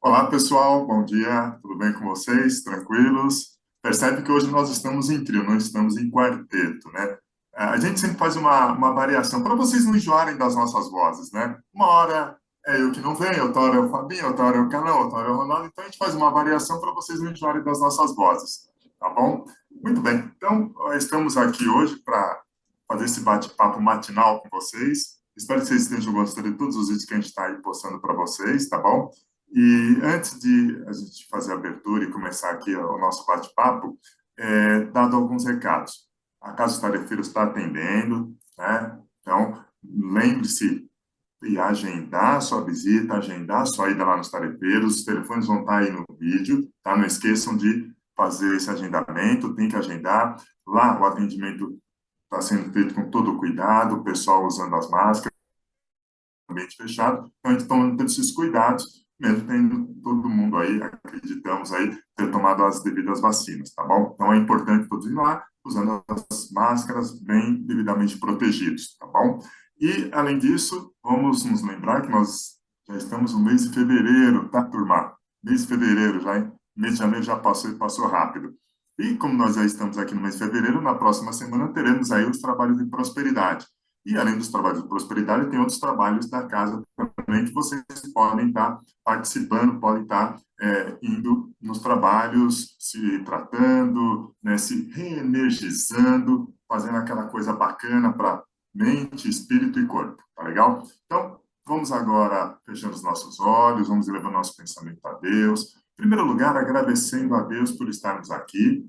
Olá, pessoal, bom dia, tudo bem com vocês? Tranquilos? Percebe que hoje nós estamos em trio, não estamos em quarteto, né? A gente sempre faz uma variação para vocês não enjoarem das nossas vozes, né? Uma hora é eu que não venho, outra hora é o Fabinho, outra hora é o Canão, outra hora é o Ronaldo, então a gente faz uma variação para vocês não enjoarem das nossas vozes, tá bom? Muito bem, então estamos aqui hoje para fazer esse bate-papo matinal com vocês. Espero que vocês estejam gostando de todos os vídeos que a gente está aí postando para vocês, tá bom? E antes de a gente fazer a abertura e começar aqui o nosso bate-papo, dado alguns recados. A Casa dos Tarefeiros está atendendo, né? Então, lembre-se de agendar a sua visita, agendar a sua ida lá nos tarefeiros. Os telefones vão estar aí no vídeo, tá? Não esqueçam de fazer esse agendamento, tem que agendar. Lá o atendimento está sendo feito com todo o cuidado, o pessoal usando as máscaras ambiente fechado, então a gente toma todos esses cuidados, mesmo tendo todo mundo aí, acreditamos aí, ter tomado as devidas vacinas, tá bom? Então é importante todos ir lá, usando as máscaras bem devidamente protegidos, tá bom? E, além disso, vamos nos lembrar que nós já estamos no mês de fevereiro, tá, turma? Mês de fevereiro já, hein? Mês de janeiro já passou e passou rápido. E como nós já estamos aqui no mês de fevereiro, na próxima semana teremos aí os trabalhos de prosperidade. E além dos trabalhos de prosperidade, tem outros trabalhos da casa também que vocês podem estar participando, podem estar indo nos trabalhos, se tratando, né, se reenergizando, fazendo aquela coisa bacana para mente, espírito e corpo, tá legal? Então, vamos agora fechando os nossos olhos, vamos elevando nosso pensamento a Deus. Em primeiro lugar, agradecendo a Deus por estarmos aqui,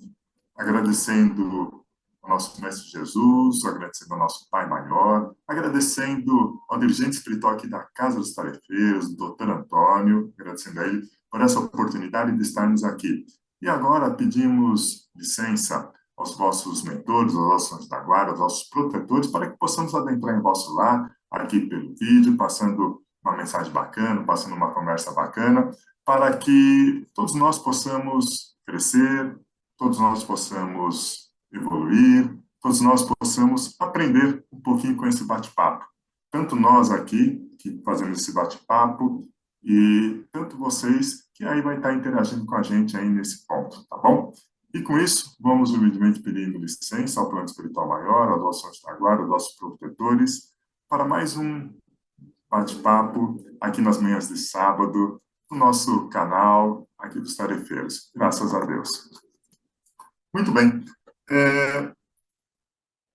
agradecendo ao nosso Mestre Jesus, agradecendo ao nosso Pai Maior, agradecendo ao dirigente espiritual aqui da Casa dos Tarefeiros, o Dr. Antônio, agradecendo a ele por essa oportunidade de estarmos aqui. E agora pedimos licença aos vossos mentores, aos vossos anjos da guarda, aos vossos protetores, para que possamos adentrar em vosso lar, aqui pelo vídeo, passando uma mensagem bacana, passando uma conversa bacana, para que todos nós possamos crescer, todos nós possamos evoluir, todos nós possamos aprender um pouquinho com esse bate-papo. Tanto nós aqui, que fazemos esse bate-papo, e tanto vocês, que aí vai estar interagindo com a gente aí nesse ponto, tá bom? E com isso, vamos humildemente pedindo licença ao plano espiritual maior, aos nossos anjos da guarda, aos nossos protetores, para mais um bate-papo aqui nas manhãs de sábado, no nosso canal aqui dos Tarefeiros. Graças a Deus. Muito bem. É,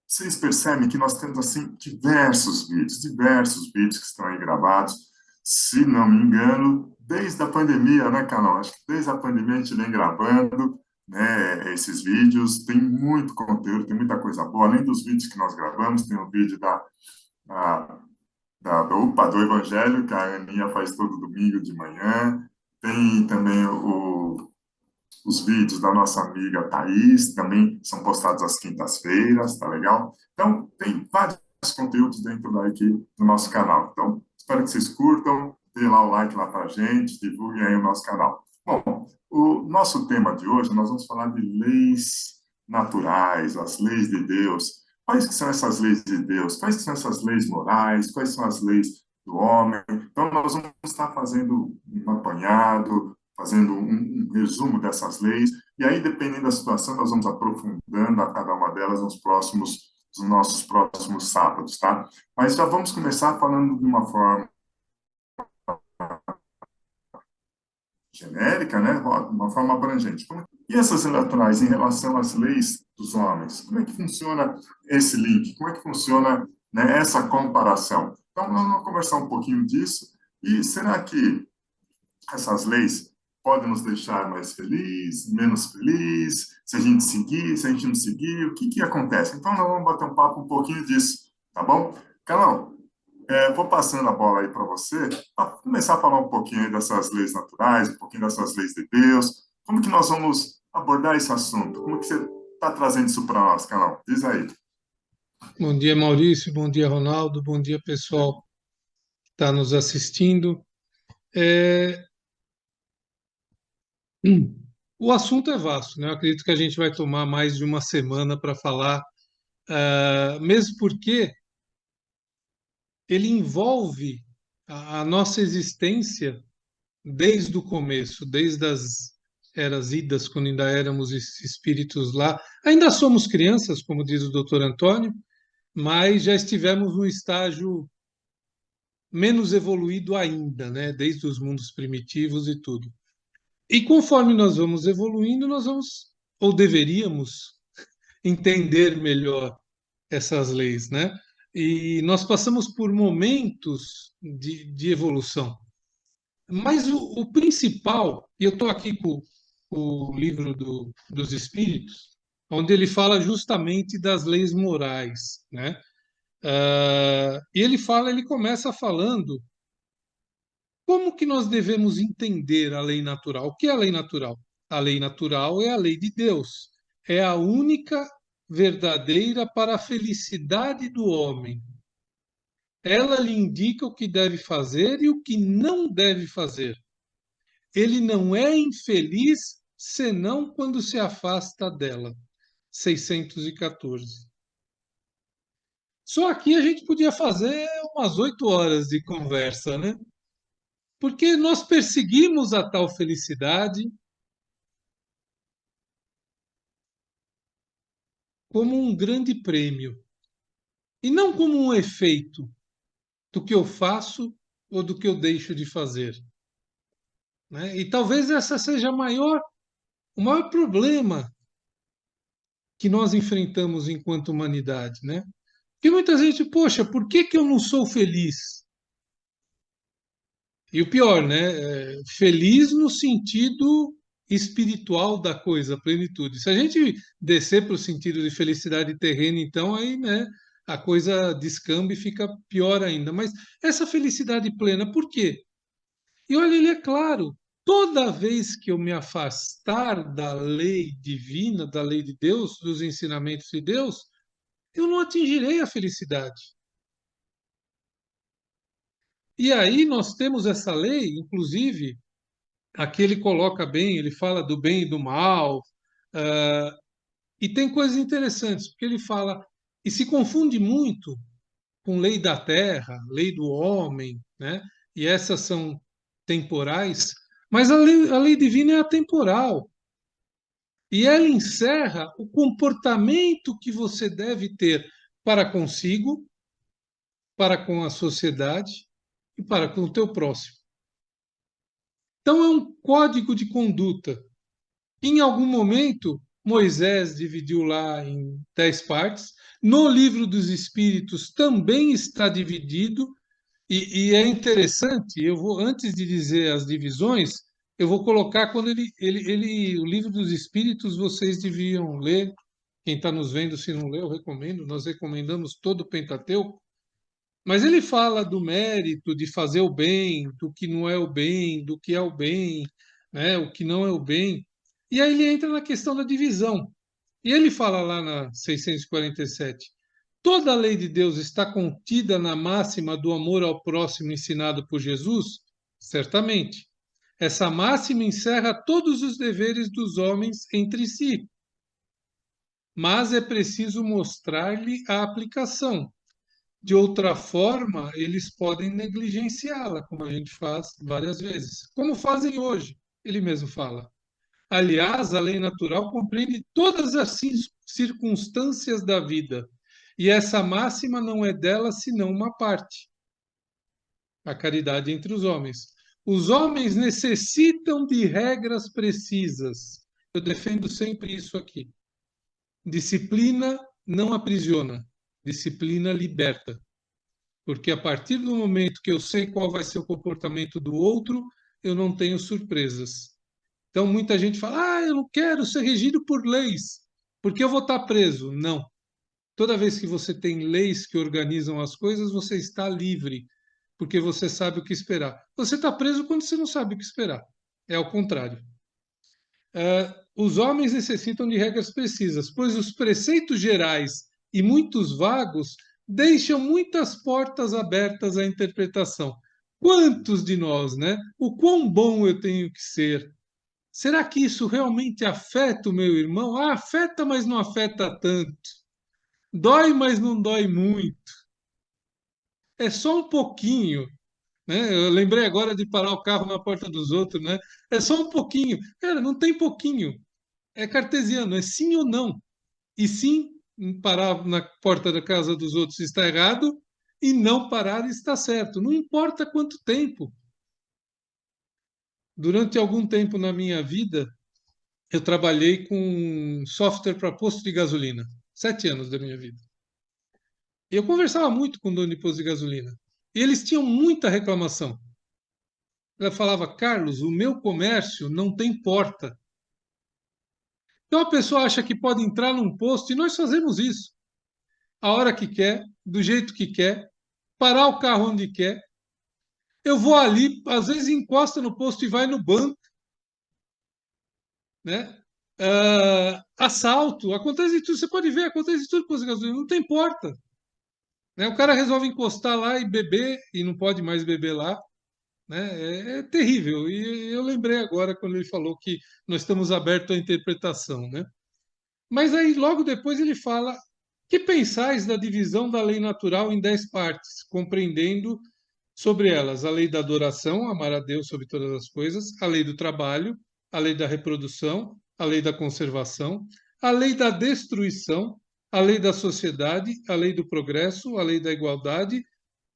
vocês percebem que nós temos, assim, diversos vídeos que estão aí gravados, se não me engano, desde a pandemia, né, Canal? Acho que desde a pandemia a gente vem gravando, né, esses vídeos, tem muito conteúdo, tem muita coisa boa. Além dos vídeos que nós gravamos, tem um vídeo da, do Evangelho, que a Aninha faz todo domingo de manhã, tem também os vídeos da nossa amiga Thaís, também são postados às quintas-feiras, tá legal? Então, tem vários conteúdos dentro daqui do nosso canal. Então, espero que vocês curtam, dê lá o like lá pra gente, divulguem aí o nosso canal. Bom, o nosso tema de hoje, nós vamos falar de leis naturais, as leis de Deus. Quais que são essas leis de Deus? Quais que são essas leis morais? Quais são as leis do homem? Então, nós vamos estar fazendo um apanhado, fazendo um resumo dessas leis, e aí, dependendo da situação, nós vamos aprofundando a cada uma delas nos nossos próximos sábados, tá? Mas já vamos começar falando de uma forma genérica, né? Uma forma abrangente. E essas naturais em relação às leis dos homens? Como é que funciona esse link? Como é que funciona, né, essa comparação? Então, nós vamos conversar um pouquinho disso. E será que essas leis podem nos deixar mais feliz, menos feliz, se a gente seguir, se a gente não seguir, o que que acontece? Então, nós vamos bater um papo um pouquinho disso, tá bom? Carol, vou passando a bola aí para você, para começar a falar um pouquinho aí dessas leis naturais, um pouquinho dessas leis de Deus. Como que nós vamos abordar esse assunto? Como que você está trazendo isso para nós, Carol? Diz aí. Bom dia, Maurício. Bom dia, Ronaldo. Bom dia, pessoal que está nos assistindo. É, o assunto é vasto, né? Eu acredito que a gente vai tomar mais de uma semana para falar, mesmo porque ele envolve a nossa existência desde o começo, desde as eras idas, quando ainda éramos espíritos lá. Ainda somos crianças, como diz o doutor Antônio, mas já estivemos num estágio menos evoluído ainda, né? Desde os mundos primitivos e tudo. E conforme nós vamos evoluindo, nós vamos, ou deveríamos, entender melhor essas leis, né? E nós passamos por momentos de evolução. Mas o principal, e eu estou aqui com o livro dos Espíritos, onde ele fala justamente das leis morais, né? E ele começa falando como que nós devemos entender a lei natural. O que é a lei natural? A lei natural é a lei de Deus. É a única verdadeira para a felicidade do homem. Ela lhe indica o que deve fazer e o que não deve fazer. Ele não é infeliz senão quando se afasta dela. 614. Só aqui a gente podia fazer umas 8 horas de conversa, né? Porque nós perseguimos a tal felicidade como um grande prêmio e não como um efeito do que eu faço ou do que eu deixo de fazer, né? E talvez essa seja o maior problema que nós enfrentamos enquanto humanidade, né? Porque muita gente, poxa, por que que eu não sou feliz? E o pior, né? Feliz no sentido espiritual da coisa, plenitude. Se a gente descer para o sentido de felicidade terrena, então aí, né, a coisa descamba e fica pior ainda. Mas essa felicidade plena, por quê? E olha, ele é claro, toda vez que eu me afastar da lei divina, da lei de Deus, dos ensinamentos de Deus, eu não atingirei a felicidade. E aí nós temos essa lei, inclusive, aqui ele coloca bem, ele fala do bem e do mal, uh, e tem coisas interessantes, porque ele fala, e se confunde muito com lei da terra, lei do homem, né? E essas são temporais, mas a lei divina é atemporal. E ela encerra o comportamento que você deve ter para consigo, para com a sociedade e para com o teu próximo. Então é um código de conduta. Em algum momento, Moisés dividiu lá em 10 partes. No livro dos Espíritos também está dividido, e é interessante, eu vou, antes de dizer as divisões, eu vou colocar quando o livro dos Espíritos vocês deviam ler. Quem está nos vendo, se não leu, eu recomendo. Nós recomendamos todo o Pentateuco. Mas ele fala do mérito de fazer o bem, do que não é o bem, do que é o bem, né, o que não é o bem. E aí ele entra na questão da divisão. E ele fala lá na 647: toda a lei de Deus está contida na máxima do amor ao próximo ensinado por Jesus? Certamente. Essa máxima encerra todos os deveres dos homens entre si, mas é preciso mostrar-lhe a aplicação. De outra forma, eles podem negligenciá-la, como a gente faz várias vezes, como fazem hoje, ele mesmo fala. Aliás, a lei natural compreende todas as circunstâncias da vida, e essa máxima não é dela senão uma parte, a caridade entre os homens. Os homens necessitam de regras precisas. Eu defendo sempre isso aqui. Disciplina não aprisiona, disciplina liberta. Porque a partir do momento que eu sei qual vai ser o comportamento do outro, eu não tenho surpresas. Então, muita gente fala: eu não quero ser regido por leis, porque eu vou estar preso. Não. Toda vez que você tem leis que organizam as coisas, você está livre, porque você sabe o que esperar. Você está preso quando você não sabe o que esperar. É ao contrário. Os homens necessitam de regras precisas, pois os preceitos gerais e muitos vagos deixam muitas portas abertas à interpretação. Quantos de nós, né? O quão bom eu tenho que ser? Será que isso realmente afeta o meu irmão? Ah, afeta, mas não afeta tanto. Dói, mas não dói muito. É só um pouquinho. né? Eu lembrei agora de parar o carro na porta dos outros, né? É só um pouquinho. Cara, não tem pouquinho. É cartesiano, é sim ou não. E sim, parar na porta da casa dos outros está errado, e não parar está certo. Não importa quanto tempo. Durante algum tempo na minha vida, eu trabalhei com software para posto de gasolina. 7 anos da minha vida. E eu conversava muito com o dono de posto de gasolina. E eles tinham muita reclamação. Ela falava, Carlos, o meu comércio não tem porta. Então a pessoa acha que pode entrar num posto e nós fazemos isso. A hora que quer, do jeito que quer, parar o carro onde quer. Eu vou ali, às vezes encosta no posto e vai no banco, né? Assalto, acontece de tudo. Você pode ver, acontece de tudo com posto de gasolina, não tem porta. Né? O cara resolve encostar lá e beber, e não pode mais beber lá. Né? É terrível. E eu lembrei agora quando ele falou que nós estamos abertos à interpretação. Né? Mas aí, logo depois, ele fala: que pensais da divisão da lei natural em 10 partes, compreendendo sobre elas a lei da adoração, amar a Deus sobre todas as coisas, a lei do trabalho, a lei da reprodução, a lei da conservação, a lei da destruição, a lei da sociedade, a lei do progresso, a lei da igualdade,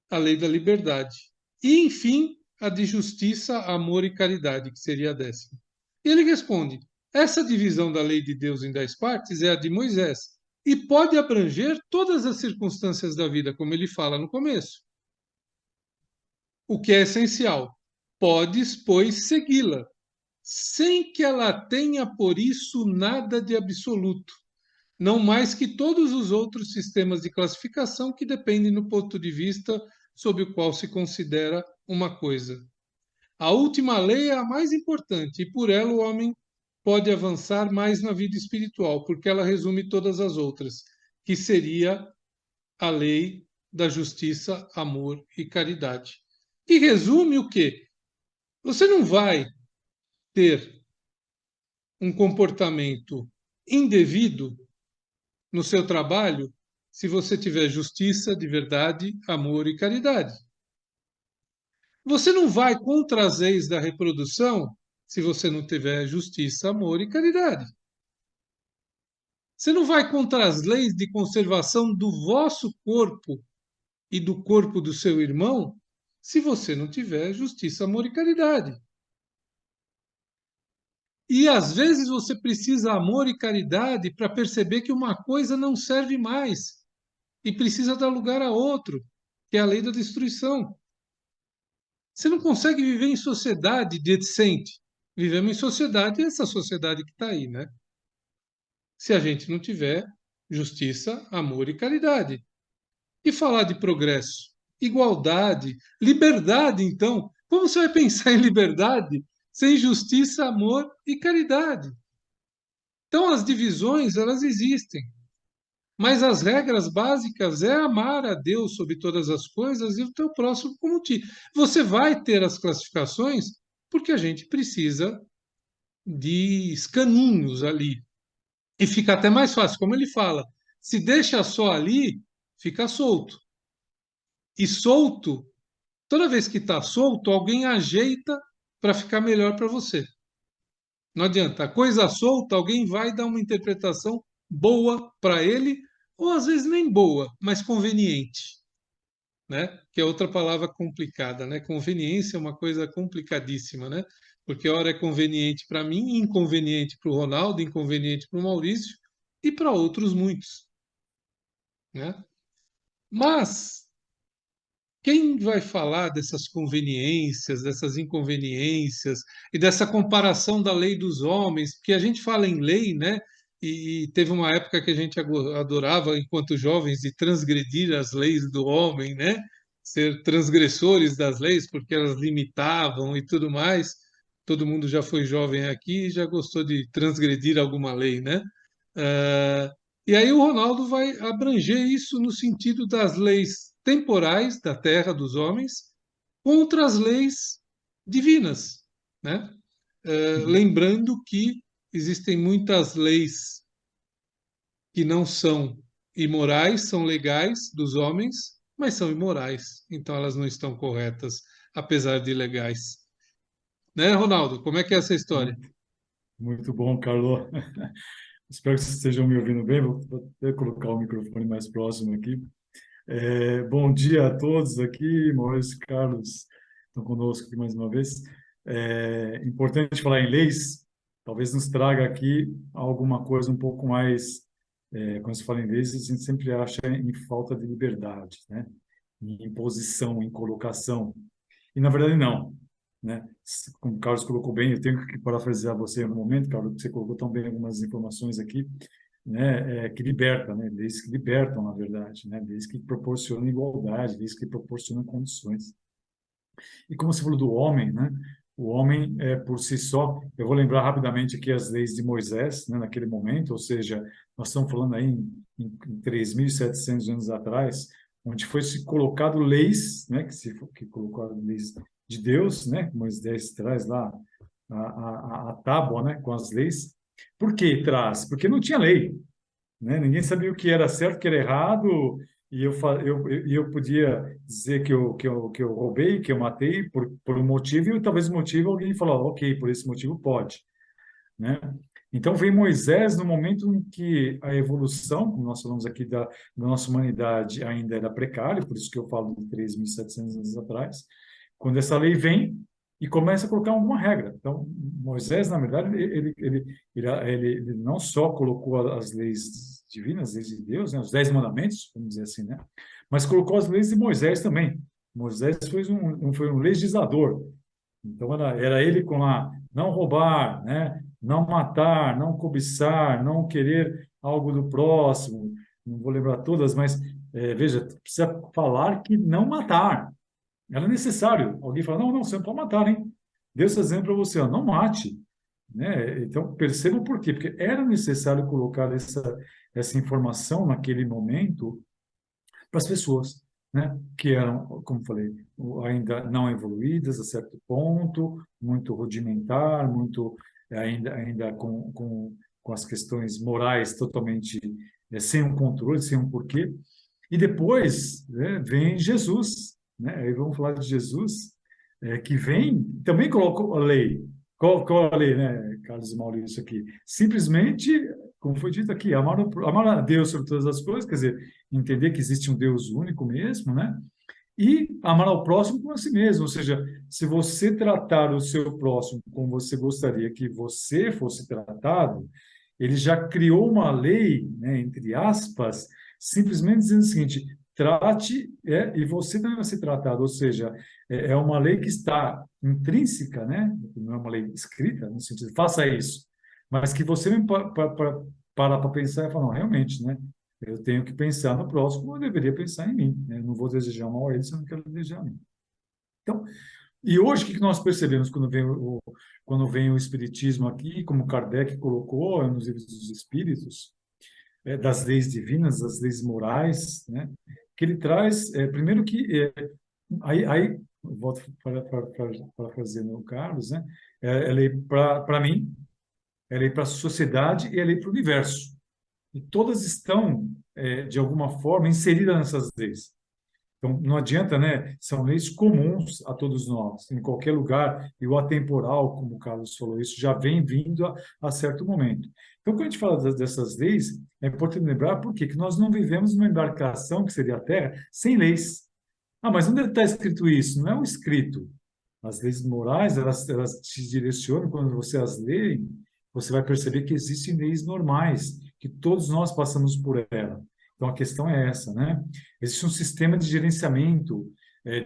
a lei da liberdade. E, enfim, a de justiça, amor e caridade, que seria a 10ª. E ele responde: essa divisão da lei de Deus em 10 partes é a de Moisés e pode abranger todas as circunstâncias da vida, como ele fala no começo. O que é essencial. Podes, pois, segui-la, sem que ela tenha por isso nada de absoluto, não mais que todos os outros sistemas de classificação que dependem do ponto de vista sob o qual se considera uma coisa. A última lei é a mais importante, e por ela o homem pode avançar mais na vida espiritual, porque ela resume todas as outras, que seria a lei da justiça, amor e caridade. E resume o quê? Você não vai ter um comportamento indevido no seu trabalho se você tiver justiça de verdade, amor e caridade. Você não vai contra as leis da reprodução se você não tiver justiça, amor e caridade. Você não vai contra as leis de conservação do vosso corpo e do corpo do seu irmão se você não tiver justiça, amor e caridade. E às vezes você precisa amor e caridade para perceber que uma coisa não serve mais e precisa dar lugar a outro, que é a lei da destruição. Você não consegue viver em sociedade decente. Vivemos em sociedade, e essa sociedade que está aí, né? Se a gente não tiver justiça, amor e caridade. E falar de progresso, igualdade, liberdade, então. Como você vai pensar em liberdade sem justiça, amor e caridade? Então, as divisões, elas existem. Mas as regras básicas é amar a Deus sobre todas as coisas e o teu próximo como ti. Você vai ter as classificações porque a gente precisa de caminhos ali. E fica até mais fácil, como ele fala, se deixa só ali, fica solto. E solto, toda vez que está solto, alguém ajeita para ficar melhor para você. Não adianta. A coisa solta, alguém vai dar uma interpretação boa para ele, ou às vezes nem boa, mas conveniente, né? Que é outra palavra complicada, né? Conveniência é uma coisa complicadíssima, né? Porque a hora é conveniente para mim, inconveniente para o Ronaldo, inconveniente para o Maurício e para outros muitos, né? Mas quem vai falar dessas conveniências, dessas inconveniências e dessa comparação da lei dos homens? Porque a gente fala em lei, né? E teve uma época que a gente adorava, enquanto jovens, de transgredir as leis do homem, né? Ser transgressores das leis, porque elas limitavam e tudo mais. Todo mundo já foi jovem aqui e já gostou de transgredir alguma lei, né? Ah, e aí o Ronaldo vai abranger isso no sentido das leis temporais da terra dos homens contra as leis divinas, né? Lembrando que existem muitas leis que não são imorais, são legais dos homens, mas são imorais, então elas não estão corretas. apesar de ilegais. Né, Ronaldo? Como é que é essa história? Muito, muito bom, Carlos. Espero que vocês estejam me ouvindo bem. Vou até colocar o microfone mais próximo aqui. Bom dia a todos aqui, Maurício e Carlos estão conosco aqui mais uma vez. Importante falar em leis, talvez nos traga aqui alguma coisa um pouco mais, quando se fala em leis, a gente sempre acha em falta de liberdade, né? Em imposição, em colocação. E, na verdade, não, né? Como o Carlos colocou bem, eu tenho que parafrasear você em algum momento, Carlos, porque você colocou tão bem algumas informações aqui, né, que liberta, né, leis que libertam, na verdade, né, leis que proporcionam igualdade, leis que proporcionam condições. E como você falou do homem, né, o homem, por si só, eu vou lembrar rapidamente aqui as leis de Moisés, né, naquele momento, ou seja, nós estamos falando aí em 3.700 anos atrás, onde foi se colocado leis, né, que colocou as leis de Deus, né, Moisés traz lá a tábua, né, com as leis. Por que traz? Porque não tinha lei, né? Ninguém sabia o que era certo, o que era errado, e eu podia dizer que eu roubei, que eu matei por um motivo, e talvez o motivo alguém falou, ok, por esse motivo pode, né? Então vem Moisés no momento em que a evolução, como nós falamos aqui da nossa humanidade, ainda era precária, por isso que eu falo de 3.700 anos atrás, quando essa lei vem e começa a colocar alguma regra. Então, Moisés, na verdade, ele não só colocou as leis divinas, as leis de Deus, né, os 10 mandamentos, vamos dizer assim, né, mas colocou as leis de Moisés também. Moisés foi um legislador. Então, era ele com a não roubar, né, não matar, não cobiçar, não querer algo do próximo. Não vou lembrar todas, mas veja, precisa falar que não matar. Era necessário. Alguém fala, não, não, você não pode matar, hein? Deus está dizendo para você, ó, não mate. Né? Então, percebam por quê. Porque era necessário colocar essa informação naquele momento para as pessoas, né? Que eram, como falei, ainda não evoluídas a certo ponto, muito rudimentar, muito ainda com as questões morais totalmente sem um controle, sem um porquê. E depois, né, vem Jesus, né? Aí vamos falar de Jesus, que vem, também colocou a lei. Qual a lei, né, Carlos e Maurício aqui? Simplesmente, como foi dito aqui, amar a Deus sobre todas as coisas, quer dizer, entender que existe um Deus único mesmo, né? E amar ao próximo como a si mesmo, ou seja, se você tratar o seu próximo como você gostaria que você fosse tratado, ele já criou uma lei, né, entre aspas, simplesmente dizendo o seguinte: trate e você também vai ser tratado, ou seja, é uma lei que está intrínseca, né? Não é uma lei escrita, no sentido, faça isso, mas que você mesmo para pensar e falar, não, realmente, né? Eu tenho que pensar no próximo, eu deveria pensar em mim, né? Eu não vou desejar mal a ele se eu não quero desejar a mim. Então, e hoje, o que nós percebemos quando vem o Espiritismo aqui, como Kardec colocou nos livros dos Espíritos, das leis divinas, das leis morais, né? Que ele traz, primeiro que, aí eu volto para fazer no Carlos, né? É lei para mim, é lei para a sociedade e é lei para o universo. E todas estão, de alguma forma, inseridas nessas leis. Então, não adianta, né? São leis comuns a todos nós, em qualquer lugar, e o atemporal, como o Carlos falou, isso já vem vindo a certo momento. Então, quando a gente fala dessas leis, é importante lembrar por quê? Que nós não vivemos numa embarcação, que seria a Terra, sem leis. Ah, mas onde está escrito isso? Não é um escrito. As leis morais, elas te direcionam, quando você as lê, você vai perceber que existem leis normais, que todos nós passamos por ela. Então, a questão é essa, né? Existe um sistema de gerenciamento,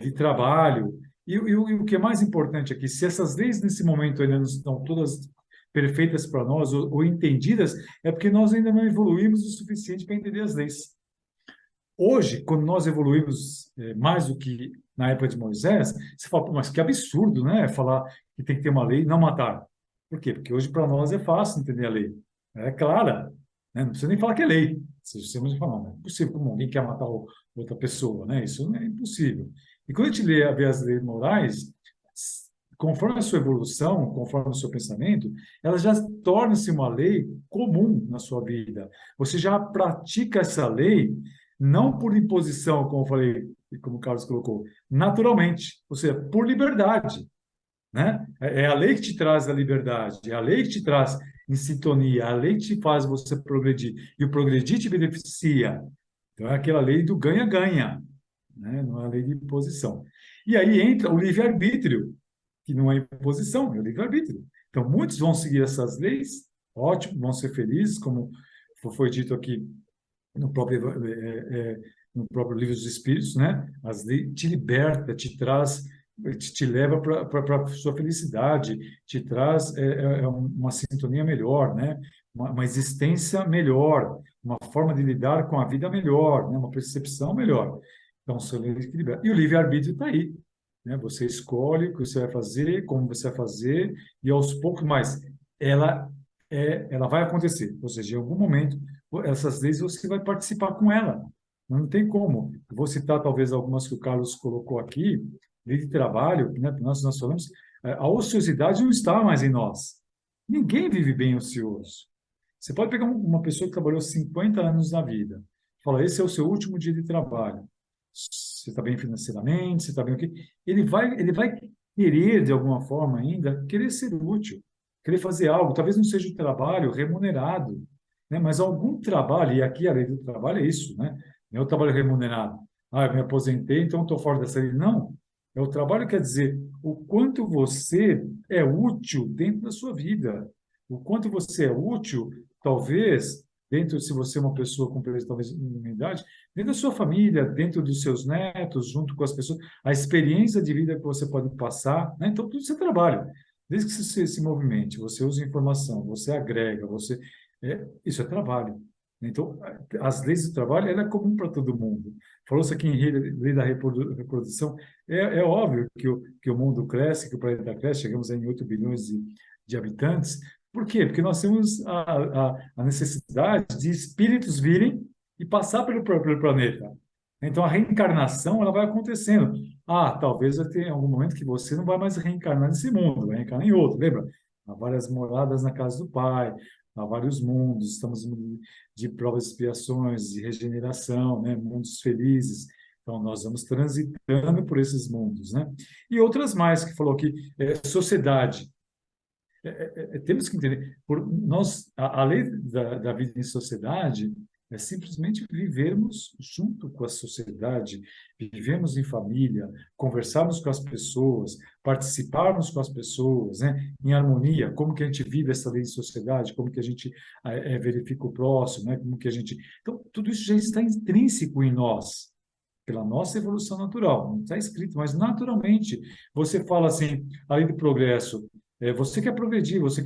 de trabalho, e o que é mais importante aqui, se essas leis nesse momento ainda não estão todas perfeitas para nós ou entendidas, é porque nós ainda não evoluímos o suficiente para entender as leis. Hoje, quando nós evoluímos mais do que na época de Moisés, você fala, pô, mas que absurdo, né? Falar que tem que ter uma lei e não matar. Por quê? Porque hoje para nós é fácil entender a lei. É clara, né? Não precisa nem falar que é lei. Você simplesmente fala, não, é impossível como alguém quer matar outra pessoa, né? Isso é impossívil. E quando a gente vê as leis morais, conforme a sua evolução, conforme o seu pensamento, ela já torna-se uma lei comum na sua vida. Você já pratica essa lei não por imposição, como eu falei, e como o Carlos colocou, naturalmente, ou seja, por liberdade, né? É a lei que te traz a liberdade, é a lei que te traz em sintonia, a lei que te faz você progredir, e o progredir te beneficia. Então, é aquela lei do ganha-ganha, né? Não é a lei de imposição. E aí entra o livre-arbítrio, que não é imposição, é o livre-arbítrio. Então, muitos vão seguir essas leis, ótimo, vão ser felizes, como foi dito aqui no próprio livro dos Espíritos, né? As leis te liberta, te traz, te leva para a sua felicidade, te traz uma sintonia melhor, né? Uma existência melhor, uma forma de lidar com a vida melhor, né? Uma percepção melhor. Então, são leis que libertam. E o livre-arbítrio está aí, né? Você escolhe o que você vai fazer, como você vai fazer, e aos poucos mais. Ela ela vai acontecer. Ou seja, em algum momento essas leis você vai participar com ela. Não tem como. Eu vou citar talvez algumas que o Carlos colocou aqui. Lei de trabalho, né? Nós falamos, a ociosidade não está mais em nós. Ninguém vive bem ocioso. Você pode pegar uma pessoa que trabalhou 50 anos na vida, fala, esse é o seu último dia de trabalho. Você está bem financeiramente, você está bem o quê? Ele vai querer, de alguma forma ainda, querer ser útil, querer fazer algo, talvez não seja o trabalho remunerado, né? Mas algum trabalho, e aqui a lei do trabalho é isso, né? Não é o trabalho remunerado. Ah, eu me aposentei, então estou fora dessa lei. Não. É o trabalho quer dizer o quanto você é útil dentro da sua vida. O quanto você é útil, talvez, dentro, se você é uma pessoa com talvez uma idade, dentro da sua família, dentro dos seus netos, junto com as pessoas, a experiência de vida que você pode passar, né? Então, tudo isso é trabalho. Desde que você se movimente, você usa informação, você agrega, isso é trabalho. Então, as leis do trabalho, ela é comum para todo mundo. Falou-se aqui em lei da reprodução, é óbvio que o mundo cresce, que o planeta cresce, chegamos em 8 bilhões de habitantes. Por quê? Porque nós temos a necessidade de espíritos virem e passar pelo planeta. Então, a reencarnação ela vai acontecendo. Ah, talvez vai ter algum momento que você não vai mais reencarnar nesse mundo, vai reencarnar em outro. Lembra? Há várias moradas na casa do Pai, há vários mundos, estamos de provas e expiações, de regeneração, né? Mundos felizes. Então, nós vamos transitando por esses mundos, né? E outras mais, que falou aqui, sociedade. Temos que entender, a lei da vida em sociedade é simplesmente vivermos junto com a sociedade, vivermos em família, conversarmos com as pessoas, participarmos com as pessoas, né, em harmonia, como que a gente vive essa lei de sociedade, como que a gente verifica o próximo, né, como que a gente... Então, tudo isso já está intrínseco em nós, pela nossa evolução natural, não está escrito, mas naturalmente você fala assim, a lei do progresso, você quer progredir, você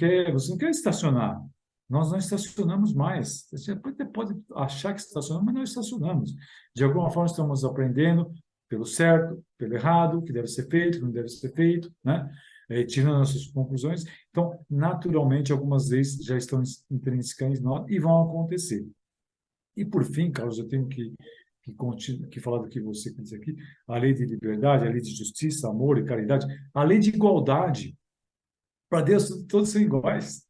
não quer estacionar. Nós não estacionamos mais. Você até pode achar que estacionamos, mas não estacionamos. De alguma forma, estamos aprendendo pelo certo, pelo errado, o que deve ser feito, o que não deve ser feito, né? Tirando nossas conclusões. Então, naturalmente, algumas vezes já estão intrínsecas em nós e vão acontecer. E, por fim, Carlos, eu tenho que falar do que você disse aqui, a lei de liberdade, a lei de justiça, amor e caridade, a lei de igualdade. Para Deus, todos são iguais.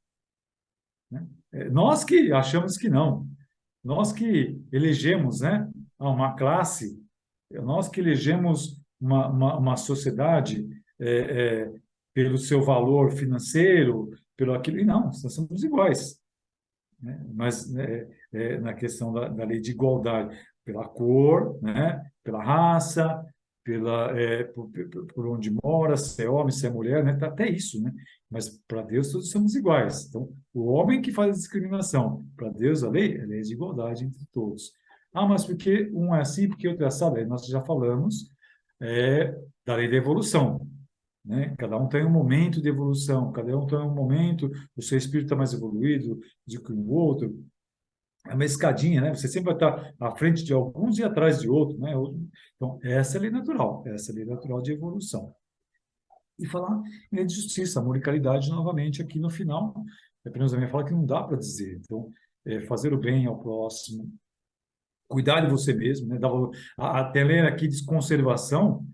Né? Nós que achamos que não. Nós que elegemos, né, uma classe, nós que elegemos uma sociedade pelo seu valor financeiro, pelo aquilo. E não, nós somos iguais. Né? Mas na questão da lei de igualdade, pela cor, né? Pela raça, por onde mora, se é homem, se é mulher, né? Tá até isso, né? Mas para Deus todos somos iguais. Então, o homem que faz a discriminação, para Deus a lei é lei de igualdade entre todos. Ah, mas porque um é assim, porque outro é assado? Aí nós já falamos da lei da evolução. Né? Cada um tem um momento de evolução, cada um tem um momento, o seu espírito está mais evoluído do que o outro. É uma escadinha, né? Você sempre vai estar à frente de alguns e atrás de outros, né? Então, essa é a lei natural, essa é a lei natural de evolução. E falar em lei de justiça, amor e caridade, novamente, aqui no final, apenas a minha fala que não dá para dizer. Então, fazer o bem ao próximo, cuidar de você mesmo, né? Até ler aqui de conservação,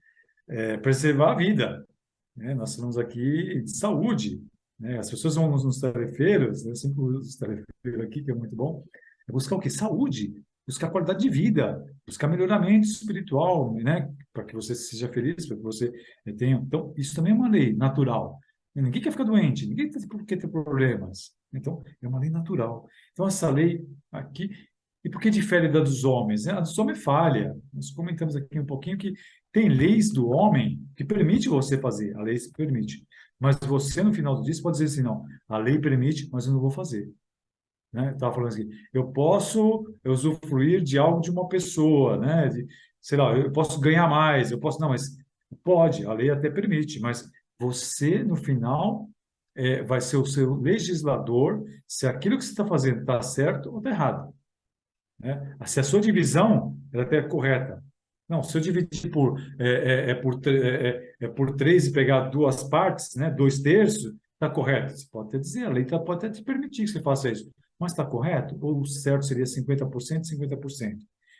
preservar a vida. Né? Nós falamos aqui de saúde, né? As pessoas vão nos tarefeiros, eu sempre uso os tarefeiros aqui, que é muito bom, é buscar o quê? Saúde. buscar qualidade de vida, buscar melhoramento espiritual, né? Para que você seja feliz, para que você tenha. Então, isso também é uma lei natural. Ninguém quer ficar doente, ninguém quer ter problemas. Então, é uma lei natural. Então, essa lei aqui. E por que difere da dos homens? A dos homens falha. Nós comentamos aqui um pouquinho que tem leis do homem que permite você fazer, a lei se permite. Mas você, no final do dia, você pode dizer assim, não, a lei permite, mas eu não vou fazer. Né? Estava falando assim, eu posso usufruir de algo de uma pessoa, né? Sei lá, eu posso ganhar mais, eu posso... Não, mas pode, a lei até permite, mas você, no final, vai ser o seu legislador se aquilo que você está fazendo está certo ou está errado. Né? Se a sua divisão ela até é correta. Não, se eu dividir por três e pegar duas partes, né, 2/3, está correto. Você pode até dizer, a lei pode até te permitir que você faça isso. Mas está correto? Ou o certo seria 50%, 50%?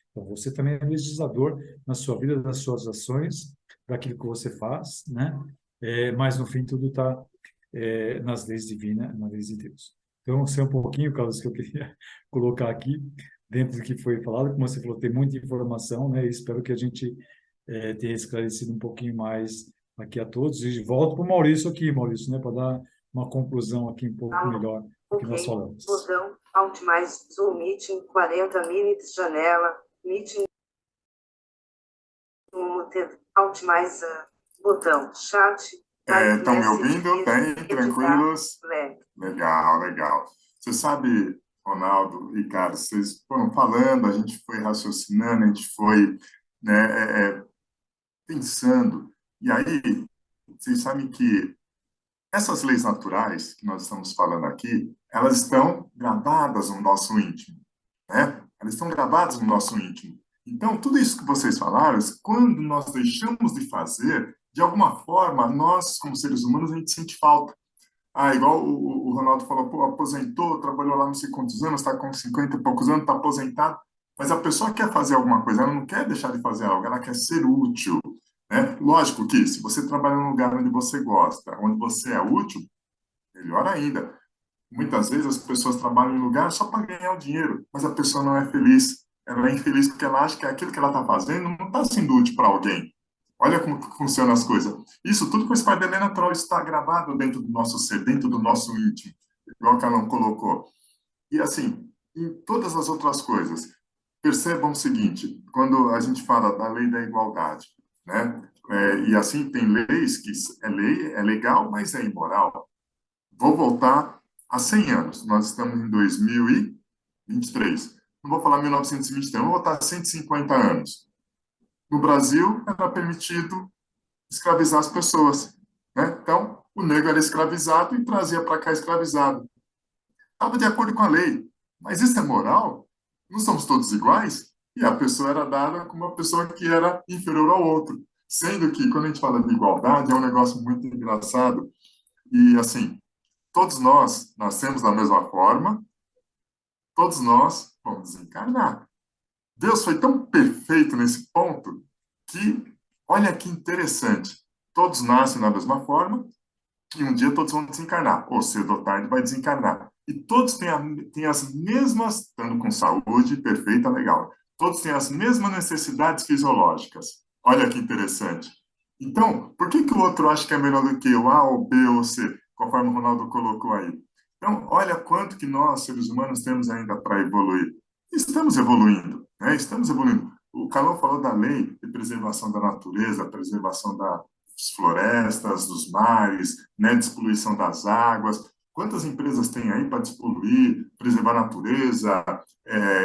Então, você também é legislador na sua vida, nas suas ações, daquilo que você faz, né? Mas, no fim, tudo está nas leis divinas, nas leis de Deus. Então, sei um pouquinho, Carlos, que eu queria colocar aqui, dentro do que foi falado, como você falou, tem muita informação, né? Espero que a gente tenha esclarecido um pouquinho mais aqui a todos. E volto para o Maurício aqui, Maurício, né? Para dar uma conclusão aqui um pouco melhor do que nós falamos. Botão, Alt mais, Zoom Meeting, 40 minutes, janela, Meeting, Alt mais, botão, chat. Estão me ouvindo? Bem, tranquilos? Legal, legal. Você sabe, Ronaldo e Carlos, vocês foram falando, a gente foi raciocinando, a gente foi, né, pensando. E aí, vocês sabem que essas leis naturais que nós estamos falando aqui, elas estão gravadas no nosso íntimo, né? Elas estão gravadas no nosso íntimo. Então, tudo isso que vocês falaram, quando nós deixamos de fazer, de alguma forma, nós, como seres humanos, a gente sente falta. Igual o Ronaldo falou, pô, aposentou, trabalhou lá não sei quantos anos, está com 50 e poucos anos, está aposentado. Mas a pessoa quer fazer alguma coisa, ela não quer deixar de fazer algo, ela quer ser útil. Né? Lógico que, se você trabalha num lugar onde você gosta, onde você é útil, melhor ainda. Muitas vezes as pessoas trabalham em lugar só para ganhar o dinheiro, mas a pessoa não é feliz. Ela é infeliz porque ela acha que aquilo que ela está fazendo não está sendo útil para alguém. Olha como funcionam as coisas. Isso tudo com esse pai da lei natural está gravado dentro do nosso ser, dentro do nosso íntimo, igual o Calão colocou. E assim, em todas as outras coisas, percebam o seguinte, quando a gente fala da lei da igualdade, né? E assim, tem leis que é legal, mas é imoral. Vou voltar a 100 anos. Nós estamos em 2023. Não vou falar 1923, vou voltar a 150 anos. No Brasil, era permitido escravizar as pessoas. Né? Então, o negro era escravizado e trazia para cá escravizado. Estava de acordo com a lei. Mas isso é moral? Não somos todos iguais? E a pessoa era dada como uma pessoa que era inferior ao outro. Sendo que, quando a gente fala de igualdade, é um negócio muito engraçado. E, assim, todos nós nascemos da mesma forma, todos nós vamos desencarnar. Deus foi tão perfeito nesse ponto que, olha que interessante, todos nascem da mesma forma e um dia todos vão desencarnar, ou cedo ou tarde vai desencarnar. E todos têm as mesmas, estando com saúde perfeita, legal, todos têm as mesmas necessidades fisiológicas. Olha que interessante. Então, por que o outro acha que é melhor do que o A, ou B, ou C, conforme o Ronaldo colocou aí? Então, olha quanto que nós, seres humanos, temos ainda para evoluir. Estamos evoluindo, né? Estamos evoluindo. O Calão falou da lei de preservação da natureza, preservação das florestas, dos mares, né? Despoluição das águas. Quantas empresas tem aí para despoluir, preservar a natureza,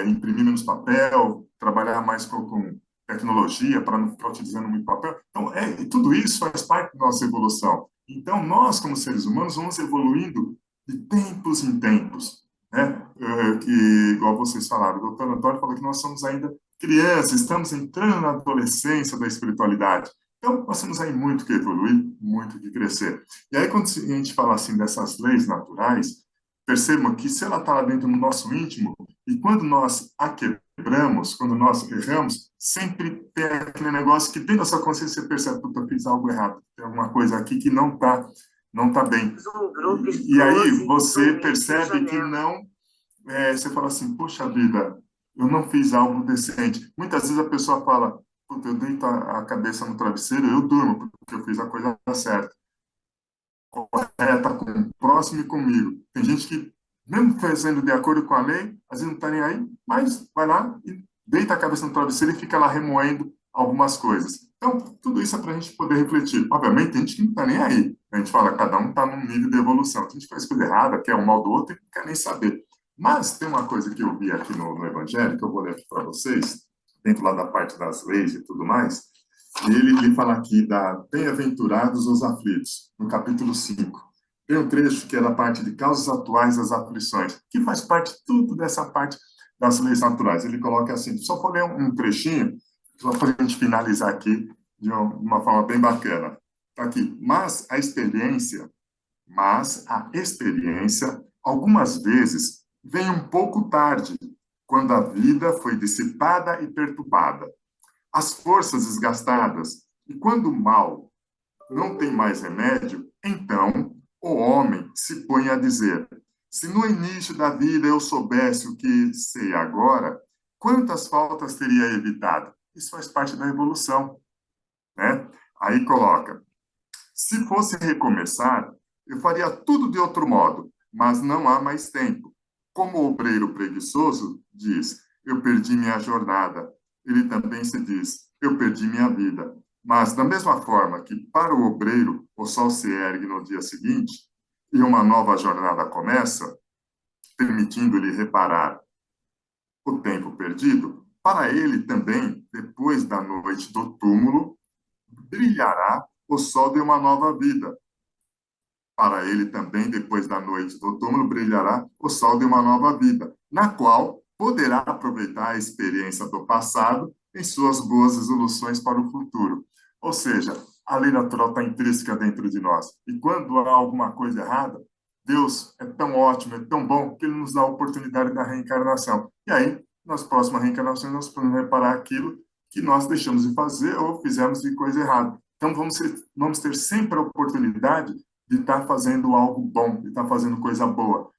imprimir menos papel, trabalhar mais com tecnologia para não ficar utilizando muito papel? Então, tudo isso faz parte da nossa evolução. Então, nós, como seres humanos, vamos evoluindo de tempos em tempos. Né? Igual vocês falaram, o doutor Antônio falou que nós somos ainda crianças, estamos entrando na adolescência da espiritualidade. Então, nós temos aí muito que evoluir, muito que crescer. E aí, quando a gente fala assim dessas leis naturais, percebam que se ela está lá dentro do nosso íntimo, e quando nós a quebramos, quando nós erramos, sempre tem aquele negócio que dentro da sua consciência você percebe que eu fiz algo errado, tem alguma coisa aqui que não tá bem. E aí você percebe que não, você fala assim, poxa vida, eu não fiz algo decente. Muitas vezes a pessoa fala, puta, eu deito a cabeça no travesseiro, eu durmo, porque eu fiz a coisa certa, correta, com o próximo e comigo. Tem gente que, mesmo fazendo de acordo com a lei, às vezes não está nem aí, mas vai lá e deita a cabeça no travesseiro e fica lá remoendo algumas coisas. Então, tudo isso é para a gente poder refletir. Obviamente, tem gente que não está nem aí. A gente fala, cada um está num nível de evolução. Tem gente que faz coisa errada, quer o mal do outro e não quer nem saber. Mas tem uma coisa que eu vi aqui no Evangelho, que eu vou ler aqui para vocês, dentro lá da parte das leis e tudo mais, e ele fala aqui da bem-aventurados os aflitos, no capítulo 5. Tem um trecho que é da parte de causas atuais das aflições, que faz parte tudo dessa parte das leis naturais. Ele coloca assim, só vou ler um trechinho, só para a gente finalizar aqui de uma forma bem bacana. Está aqui, mas a experiência, algumas vezes, vem um pouco tarde, quando a vida foi dissipada e perturbada, as forças desgastadas, e quando o mal não tem mais remédio, então o homem se põe a dizer: se no início da vida eu soubesse o que sei agora, quantas faltas teria evitado? Isso faz parte da evolução, né? Aí coloca: se fosse recomeçar, eu faria tudo de outro modo, mas não há mais tempo. Como o obreiro preguiçoso diz, eu perdi minha jornada. Ele também se diz, eu perdi minha vida. Mas, da mesma forma que para o obreiro o sol se ergue no dia seguinte e uma nova jornada começa, permitindo-lhe reparar o tempo perdido, para ele também, depois da noite do túmulo, brilhará o sol de uma nova vida. Para ele também, depois da noite do túmulo, brilhará o sol de uma nova vida, na qual poderá aproveitar a experiência do passado em suas boas resoluções para o futuro. Ou seja, a lei natural está intrínseca dentro de nós. E quando há alguma coisa errada, Deus é tão ótimo, é tão bom, que Ele nos dá a oportunidade da reencarnação. E aí, nas próximas reencarnações, nós podemos reparar aquilo que nós deixamos de fazer ou fizemos de coisa errada. Então, vamos ter sempre a oportunidade de estar fazendo algo bom, de estar fazendo coisa boa.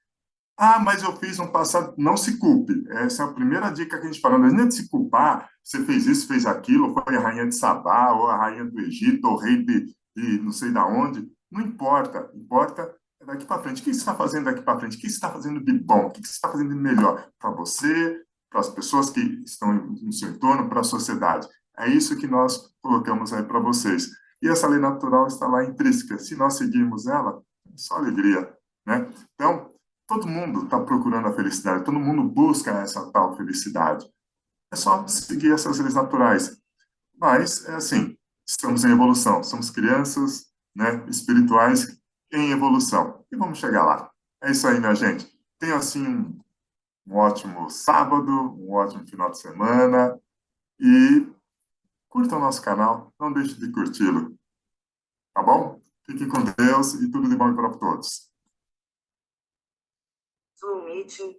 Ah, mas eu fiz um passado. Não se culpe. Essa é a primeira dica que a gente fala. Não é de se culpar. Você fez isso, fez aquilo, foi a rainha de Sabá, ou a rainha do Egito, ou o rei de não sei da onde. Não importa. Importa é daqui para frente. O que você está fazendo daqui para frente? O que você está fazendo de bom? O que você está fazendo de melhor para você, para as pessoas que estão no seu entorno, para a sociedade? É isso que nós colocamos aí para vocês. E essa lei natural está lá intrínseca. Se nós seguirmos ela, é só alegria, né? Então, todo mundo está procurando a felicidade, todo mundo busca essa tal felicidade. É só seguir essas leis naturais. Mas, é assim, estamos em evolução, somos crianças, né, espirituais em evolução. E vamos chegar lá. É isso aí, minha gente. Tenha, assim, um ótimo sábado, um ótimo final de semana e curta o nosso canal, não deixe de curti-lo, tá bom? Fiquem com Deus e tudo de bom para todos. Zoom Meeting